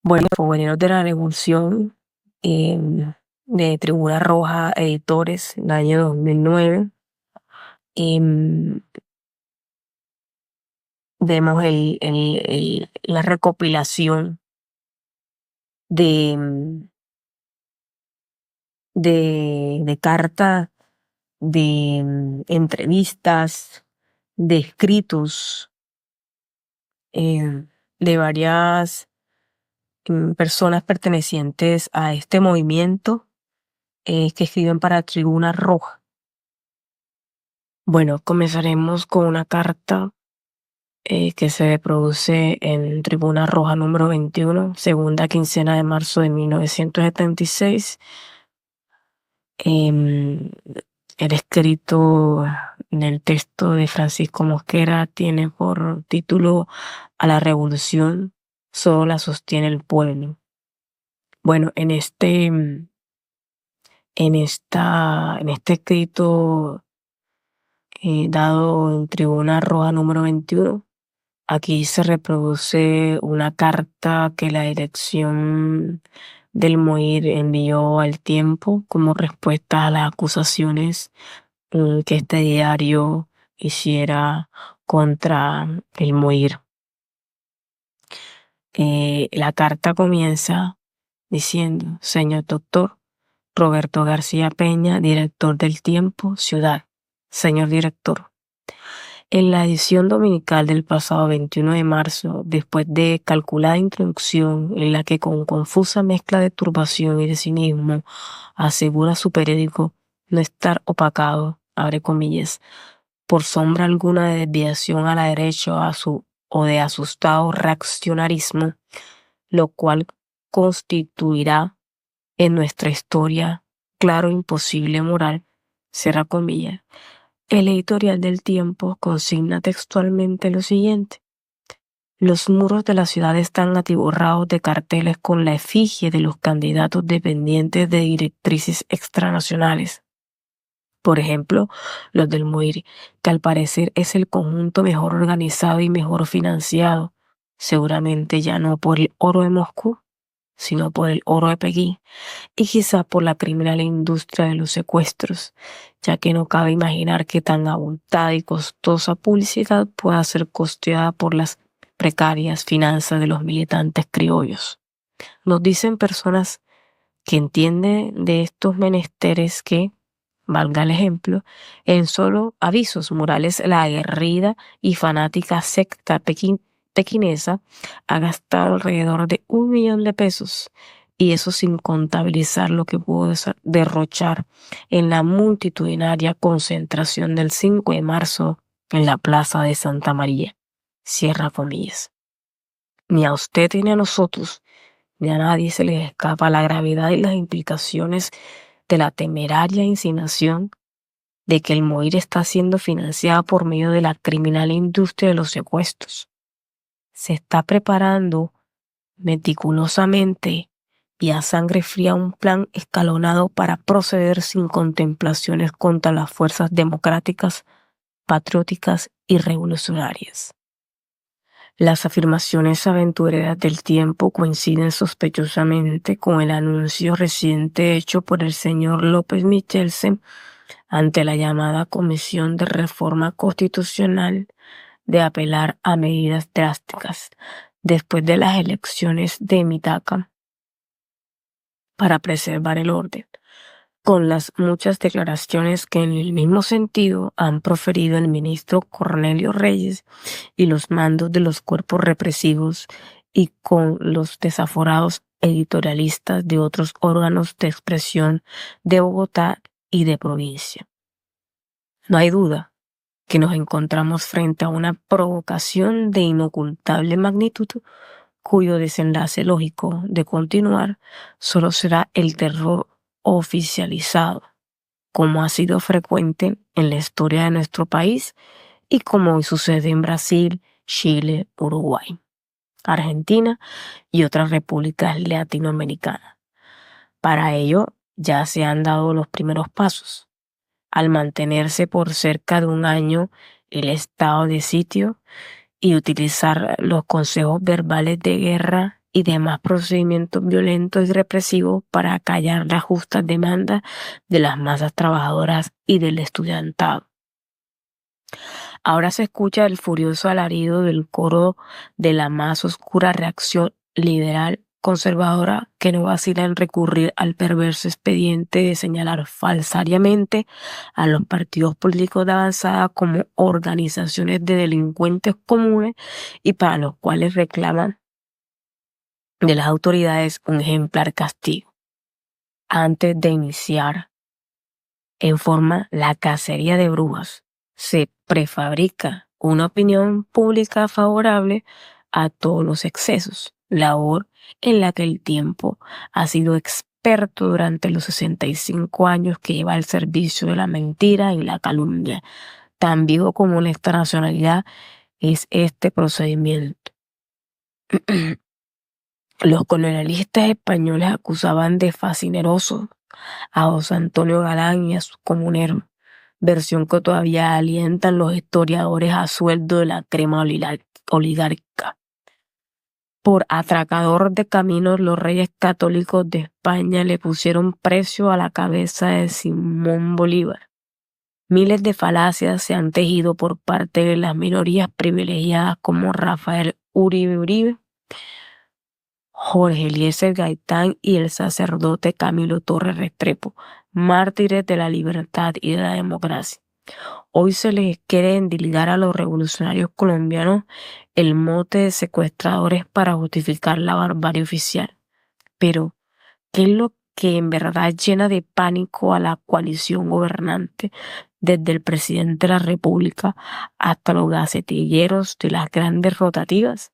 Bueno, Fogoneros de la Revolución, de Tribuna Roja Editores, el año 2009. em, Vemos la recopilación de, de cartas, de entrevistas, de escritos, de varias personas pertenecientes a este movimiento, que escriben para Tribuna Roja. Bueno, comenzaremos con una carta que se produce en Tribuna Roja número 21, segunda quincena de marzo de 1976. El escrito en el texto de Francisco Mosquera tiene por título: "A la revolución solo la sostiene el pueblo". Bueno, en este escrito, dado en Tribuna Roja número 21, aquí se reproduce una carta que la dirección del MOIR envió al Tiempo como respuesta a las acusaciones que este diario hiciera contra el MOIR. La carta comienza diciendo: "Señor doctor Roberto García Peña, director del Tiempo, Ciudad. Señor director, en la edición dominical del pasado 21 de marzo, después de calculada introducción en la que con confusa mezcla de turbación y de cinismo asegura su periódico no estar opacado, abre comillas, por sombra alguna de desviación a la derecha o de asustado reaccionarismo, lo cual constituirá en nuestra historia claro imposible moral, cierra comillas, el editorial del Tiempo consigna textualmente lo siguiente: los muros de la ciudad están atiborrados de carteles con la efigie de los candidatos dependientes de directrices extranacionales. Por ejemplo, los del MOIR, que al parecer es el conjunto mejor organizado y mejor financiado, seguramente ya no por el oro de Moscú, sino por el oro de Pekín, y quizá por la criminal industria de los secuestros, ya que no cabe imaginar que tan abultada y costosa publicidad pueda ser costeada por las precarias finanzas de los militantes criollos. Nos dicen personas que entienden de estos menesteres que, valga el ejemplo, en solo avisos murales la aguerrida y fanática secta pequinesa ha gastado alrededor de 1 millón de pesos, y eso sin contabilizar lo que pudo derrochar en la multitudinaria concentración del 5 de marzo en la Plaza de Santa María. Cierra comillas. Ni a usted ni a nosotros ni a nadie se les escapa la gravedad y las implicaciones de la temeraria insinuación de que el MOIR está siendo financiado por medio de la criminal industria de los secuestros. Se está preparando meticulosamente y a sangre fría un plan escalonado para proceder sin contemplaciones contra las fuerzas democráticas, patrióticas y revolucionarias. Las afirmaciones aventureras del Tiempo coinciden sospechosamente con el anuncio reciente hecho por el señor López Michelsen ante la llamada Comisión de Reforma Constitucional de apelar a medidas drásticas después de las elecciones de Mitaca para preservar el orden, con las muchas declaraciones que en el mismo sentido han proferido el ministro Cornelio Reyes y los mandos de los cuerpos represivos, y con los desaforados editorialistas de otros órganos de expresión de Bogotá y de provincia. No hay duda que nos encontramos frente a una provocación de inocultable magnitud, cuyo desenlace lógico de continuar solo será el terror oficializado, como ha sido frecuente en la historia de nuestro país y como hoy sucede en Brasil, Chile, Uruguay, Argentina y otras repúblicas latinoamericanas. Para ello ya se han dado los primeros pasos. Al mantenerse por cerca de un año el estado de sitio y utilizar los consejos verbales de guerra y demás procedimientos violentos y represivos para acallar las justas demandas de las masas trabajadoras y del estudiantado. Ahora se escucha el furioso alarido del coro de la más oscura reacción liberal conservadora que no vacila en recurrir al perverso expediente de señalar falsariamente a los partidos políticos de avanzada como organizaciones de delincuentes comunes y para los cuales reclaman de las autoridades un ejemplar castigo. Antes de iniciar en forma la cacería de brujas, se prefabrica una opinión pública favorable a todos los excesos, labor en la que el tiempo ha sido experto durante los 65 años que lleva al servicio de la mentira y la calumnia. Tan vivo como nuestra nacionalidad es este procedimiento. Los colonialistas españoles acusaban de fascinerosos a José Antonio Galán y a sus comuneros, versión que todavía alientan los historiadores a sueldo de la crema oligárquica. Por atracador de caminos, los reyes católicos de España le pusieron precio a la cabeza de Simón Bolívar. Miles de falacias se han tejido por parte de las minorías privilegiadas como Rafael Uribe, Jorge Eliezer Gaitán y el sacerdote Camilo Torres Restrepo, mártires de la libertad y de la democracia. Hoy se les quiere endilgar a los revolucionarios colombianos el mote de secuestradores para justificar la barbarie oficial. Pero, ¿qué es lo que en verdad llena de pánico a la coalición gobernante, desde el presidente de la República hasta los gacetilleros de las grandes rotativas?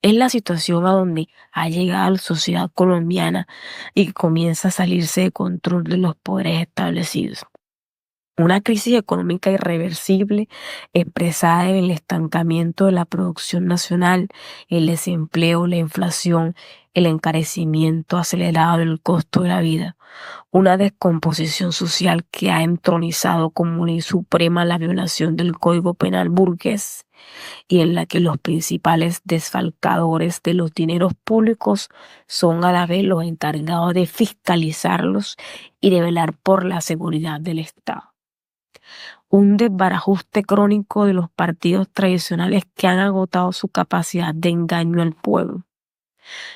Es la situación a donde ha llegado la sociedad colombiana y comienza a salirse de control de los poderes establecidos. Una crisis económica irreversible expresada en el estancamiento de la producción nacional, el desempleo, la inflación, el encarecimiento acelerado del costo de la vida. Una descomposición social que ha entronizado como ley suprema la violación del Código Penal burgués y en la que los principales desfalcadores de los dineros públicos son a la vez los encargados de fiscalizarlos y de velar por la seguridad del Estado. Un desbarajuste crónico de los partidos tradicionales que han agotado su capacidad de engaño al pueblo.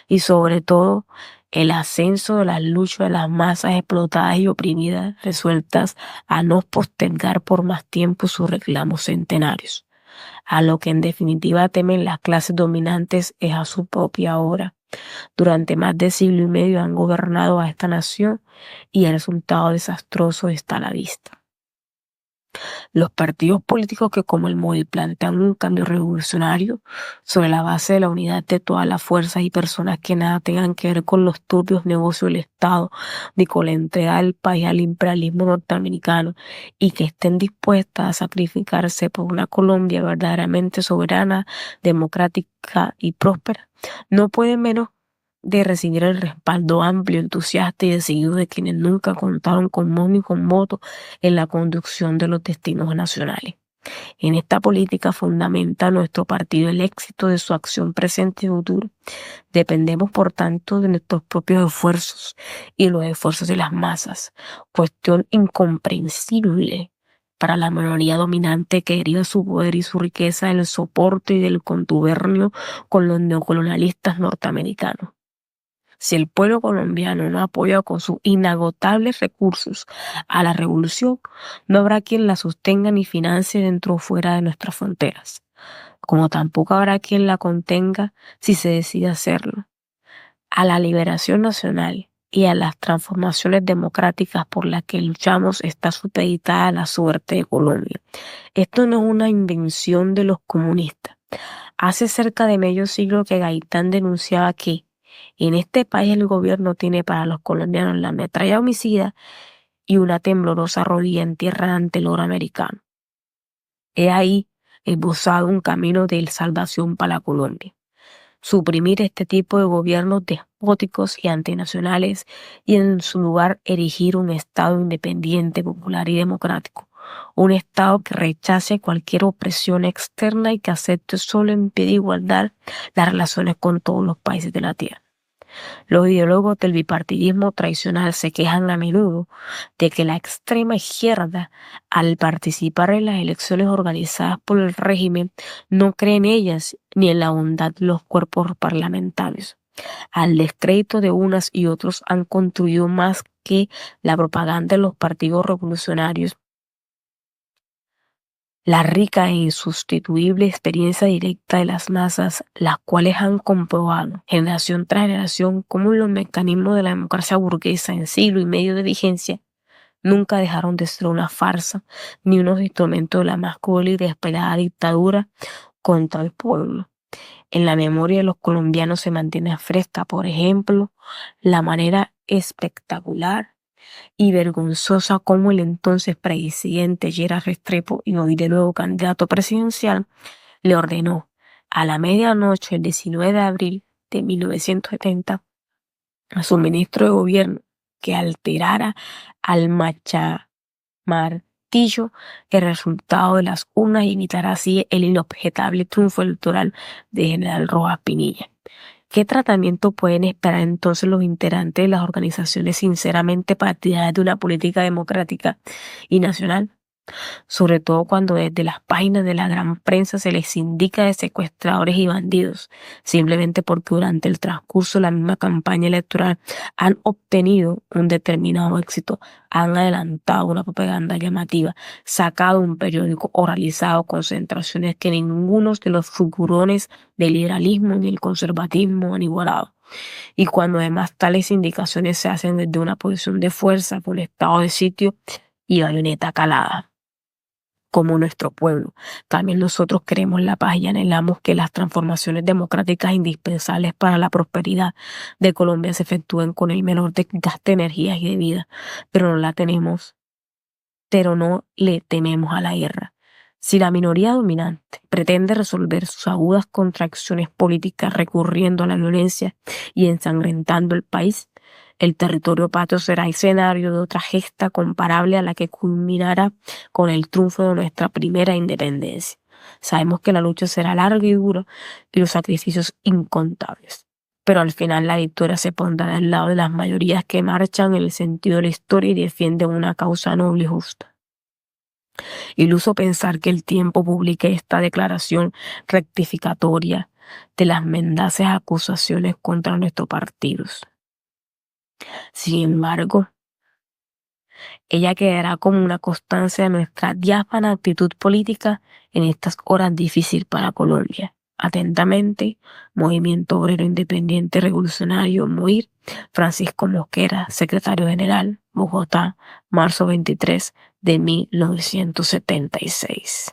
Y sobre todo, el ascenso de las luchas de las masas explotadas y oprimidas, resueltas a no postergar por más tiempo sus reclamos centenarios. A lo que en definitiva temen las clases dominantes es a su propia hora. Durante más de siglo y medio han gobernado a esta nación y el resultado desastroso está a la vista. Los partidos políticos que como el MOVI plantean un cambio revolucionario sobre la base de la unidad de todas las fuerzas y personas que nada tengan que ver con los turbios negocios del Estado ni con la entrega del país al imperialismo norteamericano y que estén dispuestas a sacrificarse por una Colombia verdaderamente soberana, democrática y próspera, no pueden menos de recibir el respaldo amplio, entusiasta y decidido de quienes nunca contaron con voz ni con voto en la conducción de los destinos nacionales. En esta política fundamenta nuestro partido el éxito de su acción presente y futura. Dependemos, por tanto, de nuestros propios esfuerzos y los esfuerzos de las masas, cuestión incomprensible para la minoría dominante que deriva su poder y su riqueza del soporte y del contubernio con los neocolonialistas norteamericanos. Si el pueblo colombiano no apoya con sus inagotables recursos a la revolución, no habrá quien la sostenga ni financie dentro o fuera de nuestras fronteras, como tampoco habrá quien la contenga si se decide hacerlo. A la liberación nacional y a las transformaciones democráticas por las que luchamos está supeditada la suerte de Colombia. Esto no es una invención de los comunistas. Hace cerca de medio siglo que Gaitán denunciaba que en este país el gobierno tiene para los colombianos la metralla homicida y una temblorosa rodilla en tierra ante el oro americano. He ahí esbozado un camino de salvación para la Colombia. Suprimir este tipo de gobiernos despóticos y antinacionales y en su lugar erigir un Estado independiente, popular y democrático, un Estado que rechace cualquier opresión externa y que acepte solo en pie de igualdad las relaciones con todos los países de la Tierra. Los ideólogos del bipartidismo tradicional se quejan a menudo de que la extrema izquierda, al participar en las elecciones organizadas por el régimen, no cree en ellas ni en la bondad de los cuerpos parlamentarios. Al descrédito de unas y otros han contribuido más que la propaganda de los partidos revolucionarios, la rica e insustituible experiencia directa de las masas, las cuales han comprobado generación tras generación cómo los mecanismos de la democracia burguesa en siglo y medio de vigencia nunca dejaron de ser una farsa ni unos instrumentos de la más cruel y desesperada dictadura contra el pueblo. En la memoria de los colombianos se mantiene fresca, por ejemplo, la manera espectacular y vergonzosa como el entonces presidente Gerard Restrepo, y hoy de nuevo candidato presidencial, le ordenó a la medianoche del 19 de abril de 1970 a su ministro de gobierno que alterara al martillo el resultado de las urnas y evitar así el inobjetable triunfo electoral de General Rojas Pinilla. ¿Qué tratamiento pueden esperar entonces los integrantes de las organizaciones sinceramente partidarias de una política democrática y nacional? Sobre todo cuando desde las páginas de la gran prensa se les indica de secuestradores y bandidos, simplemente porque durante el transcurso de la misma campaña electoral han obtenido un determinado éxito, han adelantado una propaganda llamativa, sacado un periódico o realizado concentraciones que ninguno de los figurones del liberalismo ni el conservatismo han igualado. Y cuando además tales indicaciones se hacen desde una posición de fuerza por estado de sitio y bayoneta calada. Como nuestro pueblo, también nosotros queremos la paz y anhelamos que las transformaciones democráticas indispensables para la prosperidad de Colombia se efectúen con el menor desgaste de energías y de vida, pero no le tememos a la guerra. Si la minoría dominante pretende resolver sus agudas contracciones políticas recurriendo a la violencia y ensangrentando el país, el territorio patrio será escenario de otra gesta comparable a la que culminará con el triunfo de nuestra primera independencia. Sabemos que la lucha será larga y dura y los sacrificios incontables, pero al final la victoria se pondrá del lado de las mayorías que marchan en el sentido de la historia y defienden una causa noble y justa. Iluso pensar que el tiempo publique esta declaración rectificatoria de las mendaces acusaciones contra nuestros partidos. Sin embargo, ella quedará como una constancia de nuestra diáfana actitud política en estas horas difíciles para Colombia. Atentamente, Movimiento Obrero Independiente Revolucionario MOIR, Francisco Mosquera, Secretario General, Bogotá, marzo 23 de 1976.